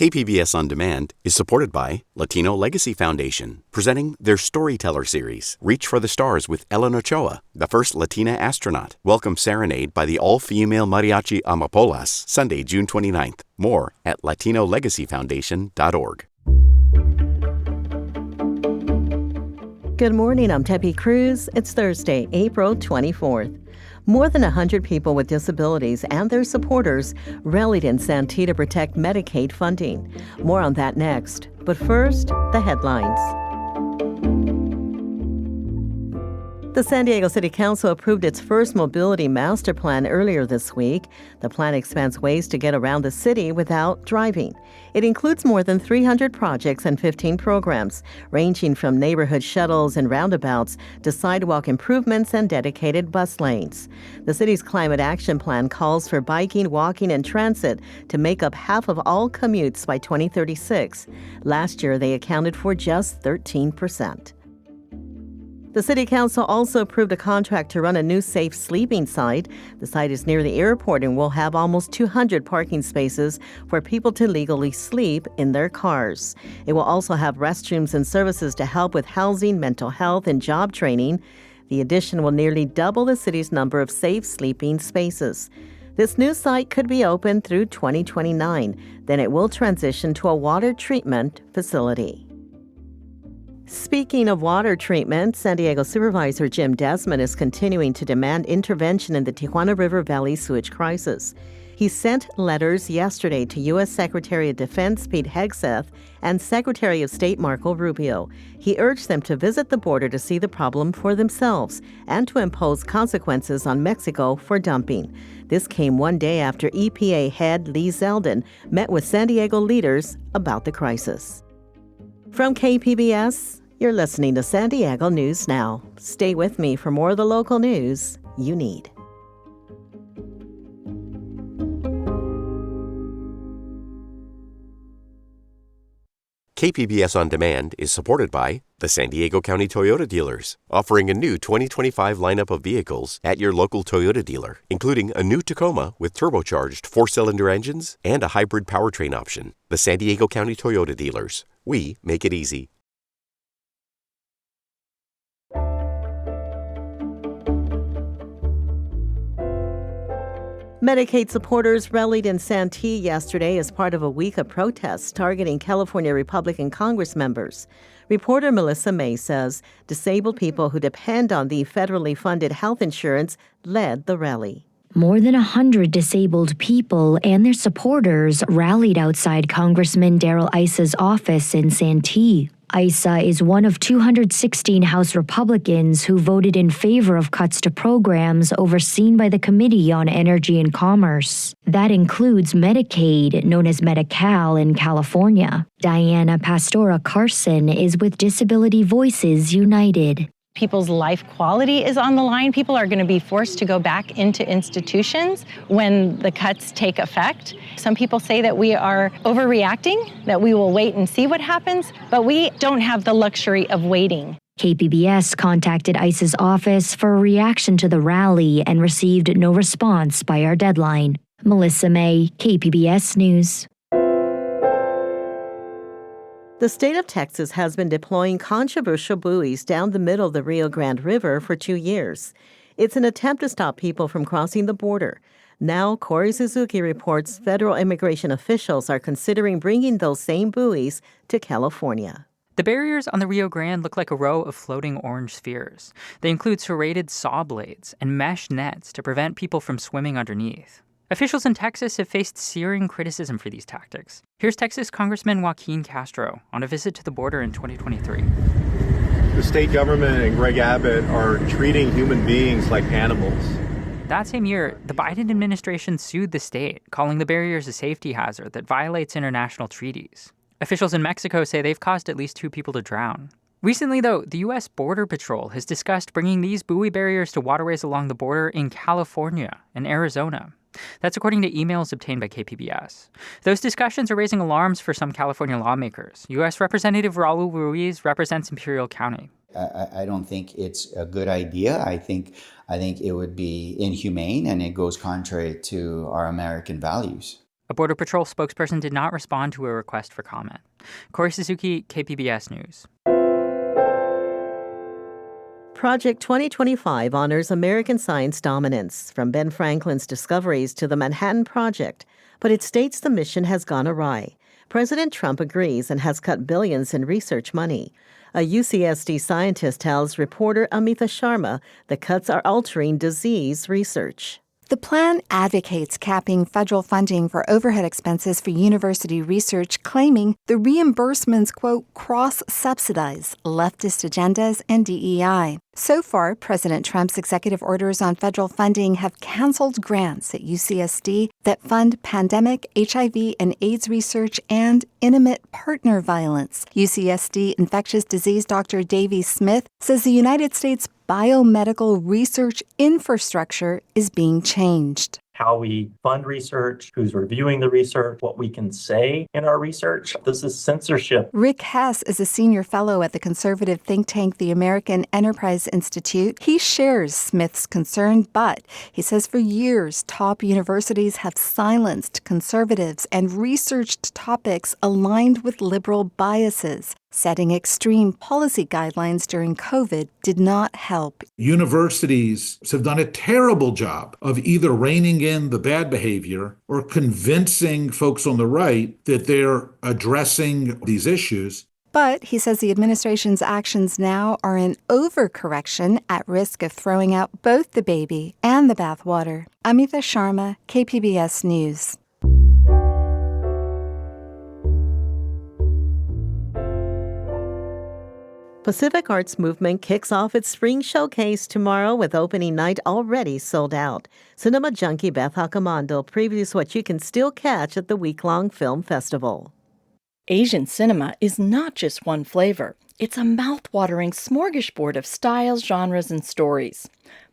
KPBS On Demand is supported by Latino Legacy Foundation, presenting their Storyteller series, Reach for the Stars with Ellen Ochoa, the first Latina astronaut. Welcome Serenade by the all-female mariachi Amapolas, Sunday, June 29th. More at latinolegacyfoundation.org. Good morning, I'm Tepe Cruz. It's Thursday, April 24th. More than 100 people with disabilities and their supporters rallied in Santee to protect Medicaid funding. More on that next. But first, the headlines. The San Diego City Council approved its first mobility master plan earlier this week. The plan expands ways to get around the city without driving. It includes more than 300 projects and 15 programs, ranging from neighborhood shuttles and roundabouts to sidewalk improvements and dedicated bus lanes. The city's climate action plan calls for biking, walking, and transit to make up half of all commutes by 2036. Last year, they accounted for just 13%. The City Council also approved a contract to run a new safe sleeping site. The site is near the airport and will have almost 200 parking spaces for people to legally sleep in their cars. It will also have restrooms and services to help with housing, mental health, and job training. The addition will nearly double the city's number of safe sleeping spaces. This new site could be open through 2029. Then it will transition to a water treatment facility. Speaking of water treatment, San Diego Supervisor Jim Desmond is continuing to demand intervention in the Tijuana River Valley sewage crisis. He sent letters yesterday to U.S. Secretary of Defense Pete Hegseth and Secretary of State Marco Rubio. He urged them to visit the border to see the problem for themselves and to impose consequences on Mexico for dumping. This came one day after EPA head Lee Zeldin met with San Diego leaders about the crisis. From KPBS, you're listening to San Diego News Now. Stay with me for more of the local news you need. KPBS On Demand is supported by the San Diego County Toyota dealers, offering a new 2025 lineup of vehicles at your local Toyota dealer, including a new Tacoma with turbocharged 4-cylinder engines and a hybrid powertrain option. The San Diego County Toyota dealers. We make it easy. Medicaid supporters rallied in Santee yesterday as part of a week of protests targeting California Republican Congress members. Reporter Melissa May says disabled people who depend on the federally funded health insurance led the rally. More than 100 disabled people and their supporters rallied outside Congressman Darrell Issa's office in Santee. Issa is one of 216 House Republicans who voted in favor of cuts to programs overseen by the Committee on Energy and Commerce. That includes Medicaid, known as Medi-Cal in California. Diana Pastora Carson is with Disability Voices United. People's life quality is on the line. People are going to be forced to go back into institutions when the cuts take effect. Some people say that we are overreacting, that we will wait and see what happens, but we don't have the luxury of waiting. KPBS contacted ICE's office for a reaction to the rally and received no response by our deadline. Melissa May, KPBS News. The state of Texas has been deploying controversial buoys down the middle of the Rio Grande River for 2 years. It's an attempt to stop people from crossing the border. Now, Corey Suzuki reports federal immigration officials are considering bringing those same buoys to California. The barriers on the Rio Grande look like a row of floating orange spheres. They include serrated saw blades and mesh nets to prevent people from swimming underneath. Officials in Texas have faced searing criticism for these tactics. Here's Texas Congressman Joaquin Castro on a visit to the border in 2023. The state government and Greg Abbott are treating human beings like animals. That same year, the Biden administration sued the state, calling the barriers a safety hazard that violates international treaties. Officials in Mexico say they've caused at least 2 people to drown. Recently, though, the U.S. Border Patrol has discussed bringing these buoy barriers to waterways along the border in California and Arizona. That's according to emails obtained by KPBS. Those discussions are raising alarms for some California lawmakers. U.S. Representative Raul Ruiz represents Imperial County. I don't think it's a good idea. I think it would be inhumane, and it goes contrary to our American values. A Border Patrol spokesperson did not respond to a request for comment. Corey Suzuki, KPBS News. Project 2025 honors American science dominance, from Ben Franklin's discoveries to the Manhattan Project, but it states the mission has gone awry. President Trump agrees and has cut billions in research money. A UCSD scientist tells reporter Amita Sharma the cuts are altering disease research. The plan advocates capping federal funding for overhead expenses for university research, claiming the reimbursements, quote, cross-subsidize leftist agendas and DEI. So far, President Trump's executive orders on federal funding have canceled grants at UCSD that fund pandemic, HIV, and AIDS research and intimate partner violence. UCSD infectious disease Dr. Davy Smith says the United States biomedical research infrastructure is being changed. How we fund research, who's reviewing the research, what we can say in our research. This is censorship. Rick Hess is a senior fellow at the conservative think tank, the American Enterprise Institute. He shares Smith's concern, but he says for years, top universities have silenced conservatives and researched topics aligned with liberal biases. Setting extreme policy guidelines during COVID did not help. Universities have done a terrible job of either reining in the bad behavior or convincing folks on the right that they're addressing these issues. But he says the administration's actions now are an overcorrection at risk of throwing out both the baby and the bathwater. Amita Sharma, KPBS News. Pacific Arts Movement kicks off its spring showcase tomorrow with opening night already sold out. Cinema junkie Beth Accomando previews what you can still catch at the week-long film festival. Asian cinema is not just one flavor. It's a mouth-watering smorgasbord of styles, genres, and stories.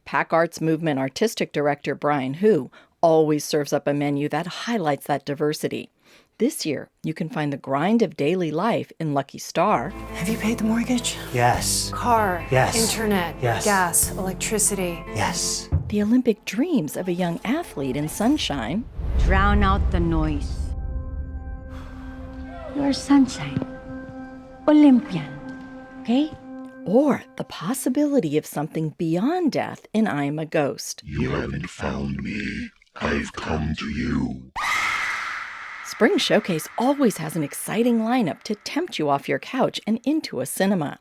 Pac Arts Movement artistic director Brian Hu always serves up a menu that highlights that diversity. This year, you can find the grind of daily life in Lucky Star. Have you paid the mortgage? Yes. Car? Yes. Internet? Yes. Gas? Electricity? Yes. The Olympic dreams of a young athlete in Sunshine. Drown out the noise. You're sunshine. Olympian. Okay? Or the possibility of something beyond death in I'm a Ghost. You haven't found me. I've come to you. Spring Showcase always has an exciting lineup to tempt you off your couch and into a cinema.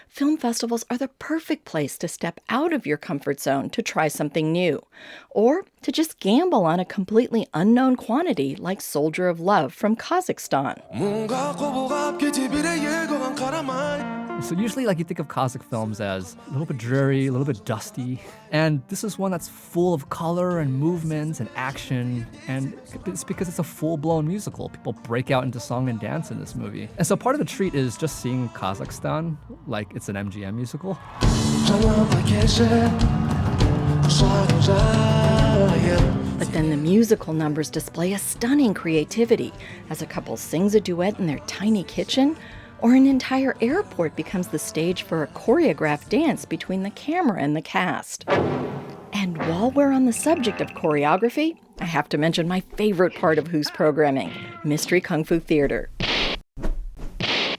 Film festivals are the perfect place to step out of your comfort zone to try something new, or to just gamble on a completely unknown quantity like Soldier of Love from Kazakhstan. So usually, you think of Kazakh films as a little bit dreary, a little bit dusty, and this is one that's full of color and movement and action, and it's because it's a full-blown musical. People break out into song and dance in this movie. And so part of the treat is just seeing Kazakhstan like it's an MGM musical. But then the musical numbers display a stunning creativity as a couple sings a duet in their tiny kitchen, or an entire airport becomes the stage for a choreographed dance between the camera and the cast. And while we're on the subject of choreography, I have to mention my favorite part of Who's programming, Mystery Kung Fu Theater.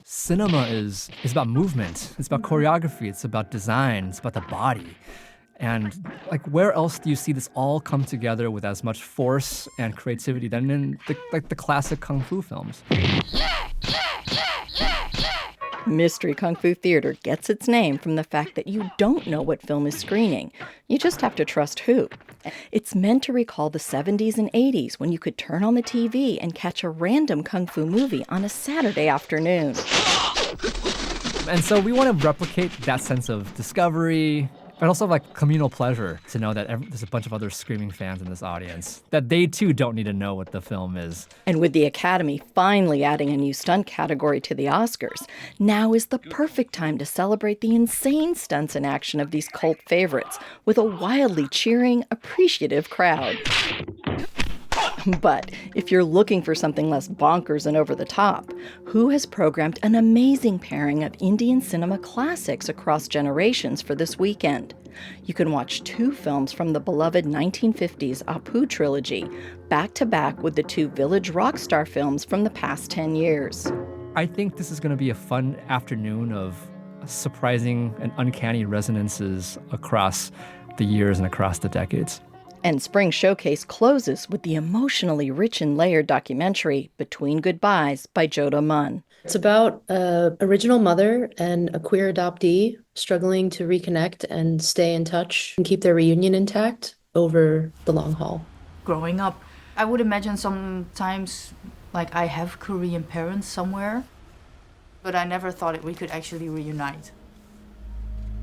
Cinema is about movement, it's about choreography, it's about design, it's about the body. And where else do you see this all come together with as much force and creativity than in the classic Kung Fu films? Mystery Kung Fu Theater gets its name from the fact that you don't know what film is screening. You just have to trust who. It's meant to recall the 70s and 80s when you could turn on the TV and catch a random Kung Fu movie on a Saturday afternoon. And so we want to replicate that sense of discovery, but also communal pleasure to know that there's a bunch of other screaming fans in this audience, that they too don't need to know what the film is. And with the Academy finally adding a new stunt category to the Oscars, now is the perfect time to celebrate the insane stunts in action of these cult favorites with a wildly cheering, appreciative crowd. But if you're looking for something less bonkers and over the top, Who has programmed an amazing pairing of Indian cinema classics across generations for this weekend. You can watch 2 films from the beloved 1950s Apu trilogy, back-to-back with the 2 Village Rockstar films from the past 10 years. I think this is going to be a fun afternoon of surprising and uncanny resonances across the years and across the decades. And Spring Showcase closes with the emotionally rich and layered documentary Between Goodbyes by Joda Munn. It's about an original mother and a queer adoptee struggling to reconnect and stay in touch and keep their reunion intact over the long haul. Growing up, I would imagine sometimes like I have Korean parents somewhere, but I never thought we could actually reunite.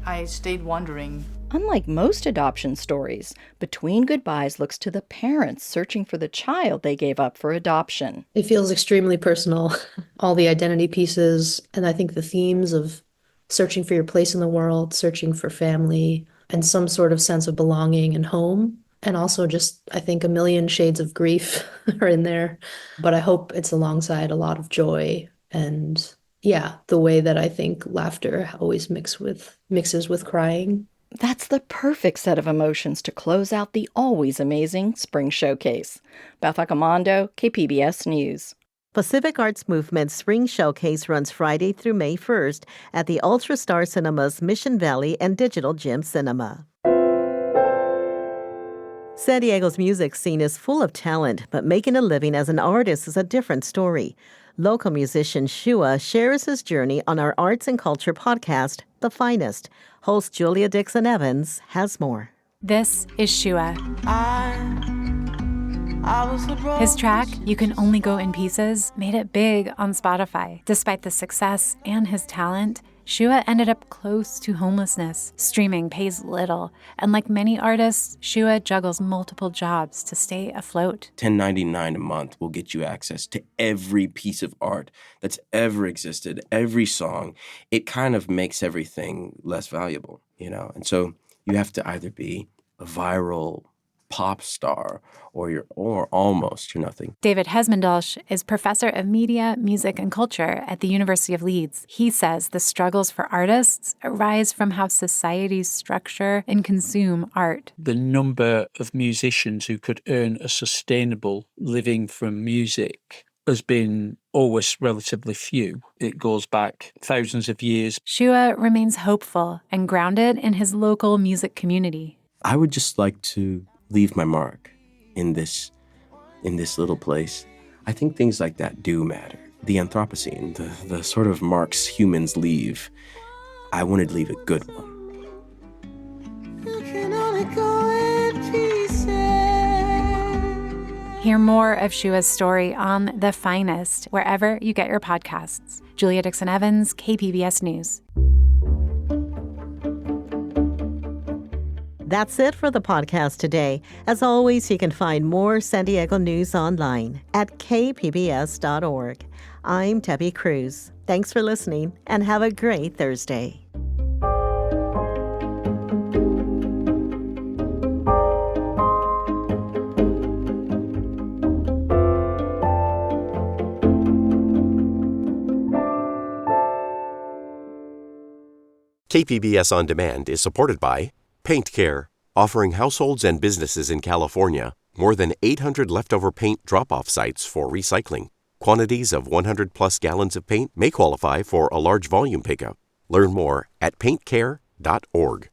I stayed wondering. Unlike most adoption stories, Between Goodbyes looks to the parents searching for the child they gave up for adoption. It feels extremely personal, all the identity pieces, and I think the themes of searching for your place in the world, searching for family, and some sort of sense of belonging and home. And also just, I think, a million shades of grief are in there. But I hope it's alongside a lot of joy and, yeah, the way that I think laughter always mixes with crying. That's the perfect set of emotions to close out the always amazing Spring Showcase. Beth Accomando, KPBS News. Pacific Arts Movement Spring Showcase runs Friday through May 1st at the Ultra Star Cinema's Mission Valley and Digital Gym Cinema. San Diego's music scene is full of talent, but making a living as an artist is a different story. Local musician Shua shares his journey on our arts and culture podcast, The Finest. Host Julia Dixon-Evans has more. This is Shua. His track, You Can Only Go in Pieces, made it big on Spotify. Despite the success and his talent, Shua ended up close to homelessness. Streaming pays little, and like many artists, Shua juggles multiple jobs to stay afloat. $10.99 a month will get you access to every piece of art that's ever existed, every song. It kind of makes everything less valuable, And so you have to either be a viral pop star or almost you're nothing. David Hesmondolsh is professor of media, music, and culture at the University of Leeds. He says the struggles for artists arise from how societies structure and consume art. The number of musicians who could earn a sustainable living from music has been always relatively few. It goes back thousands of years. Shua remains hopeful and grounded in his local music community. I would just like to leave my mark in this little place. I think things like that do matter. The Anthropocene, the sort of marks humans leave, I wanted to leave a good one. You can only go in pieces. Hear more of Shua's story on The Finest, wherever you get your podcasts. Julia Dixon-Evans, KPBS News. That's it for the podcast today. As always, you can find more San Diego news online at kpbs.org. I'm Debbie Cruz. Thanks for listening and have a great Thursday. KPBS On Demand is supported by Paint Care, offering households and businesses in California more than 800 leftover paint drop-off sites for recycling. Quantities of 100-plus gallons of paint may qualify for a large volume pickup. Learn more at paintcare.org.